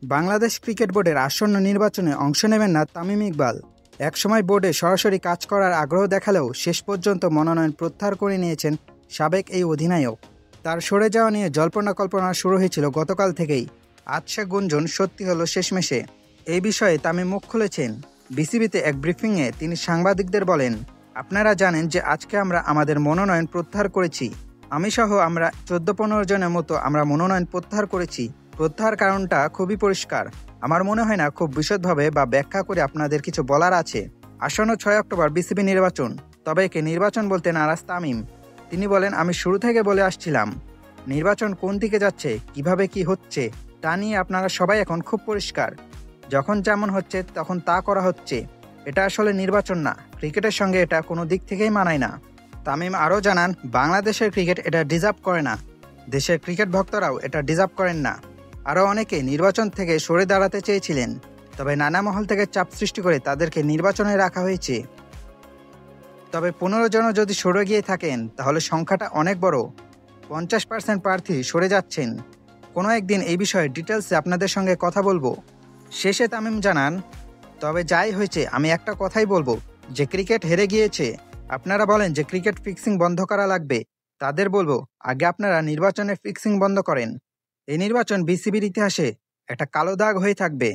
Bangladesh cricket বোর্ডের আসন্ন নির্বাচনে অংশ নেবেন না তামিম ইকবাল। একসময় বোর্ডে সরাসরি কাজ করার আগ্রহ দেখালেও শেষ পর্যন্ত মনোনয়ন প্রত্যাহার করে নিয়েছেন সাবেক এই অধিনায়ক। তার সরে যাওয়া নিয়ে জল্পনা-কল্পনা শুরু হয়েছিল গতকাল থেকেই। আজ সে গুঞ্জন সত্যি হলো শেষমেশে। এই বিষয়ে তামিম মুখ খুলেছেন। বিসিবিতে এক ব্রিফিংয়ে তিনি সাংবাদিকদের বলেন, আপনারা জানেন যে আজকে আমরা আমাদের মনোনয়ন প্রত্যাহার করেছি। আমি সহ আমরা 14-15 জনের মতো আমরা মনোনয়ন প্রত্যাহার করেছি। প্রত্যাহার কারণটা খুবই পরিষ্কার। আমার মনে হয় না খুব বিশদভাবে বা ব্যাখ্যা করে আপনাদের কিছু বলার আছে। আসন্ন 6 অক্টোবর বিসিবি নির্বাচন, তবে একে নির্বাচন বলতে নারাজ তামিম। তিনি বলেন, আমি শুরু থেকে বলে আসছিলাম নির্বাচন কোন দিকে যাচ্ছে, কিভাবে কি হচ্ছে তা নিয়ে আপনারা সবাই এখন খুব পরিষ্কার। যখন যেমন হচ্ছে তখন তা করা হচ্ছে। এটা আসলে নির্বাচন না, ক্রিকেটের সঙ্গে এটা কোনো দিক থেকেই মানায় না। তামিম আরও জানান, বাংলাদেশের ক্রিকেট এটা ডিজার্ভ করে না, দেশের ক্রিকেট ভক্তরাও এটা ডিজার্ভ করেন না। আরও অনেকে নির্বাচন থেকে সরে দাঁড়াতে চেয়েছিলেন, তবে নানা মহল থেকে চাপ সৃষ্টি করে তাদেরকে নির্বাচনে রাখা হয়েছে। তবে 15 জন যদি সরে গিয়ে থাকেন তাহলে সংখ্যাটা অনেক বড়। 50% প্রার্থী সরে যাচ্ছেন। কোনো একদিন এই বিষয়ে ডিটেলসে আপনাদের সঙ্গে কথা বলবো। শেষে তামিম জানান, তবে যাই হয়েছে আমি একটা কথাই বলবো, যে ক্রিকেট হেরে গিয়েছে। আপনারা বলেন যে ক্রিকেট ফিক্সিং বন্ধ করা লাগবে, তাদের বলবো আগে আপনারা নির্বাচনের ফিক্সিং বন্ধ করেন। এই নির্বাচন বিসিবির ইতিহাসে একটা কালো দাগ হয়ে থাকবে।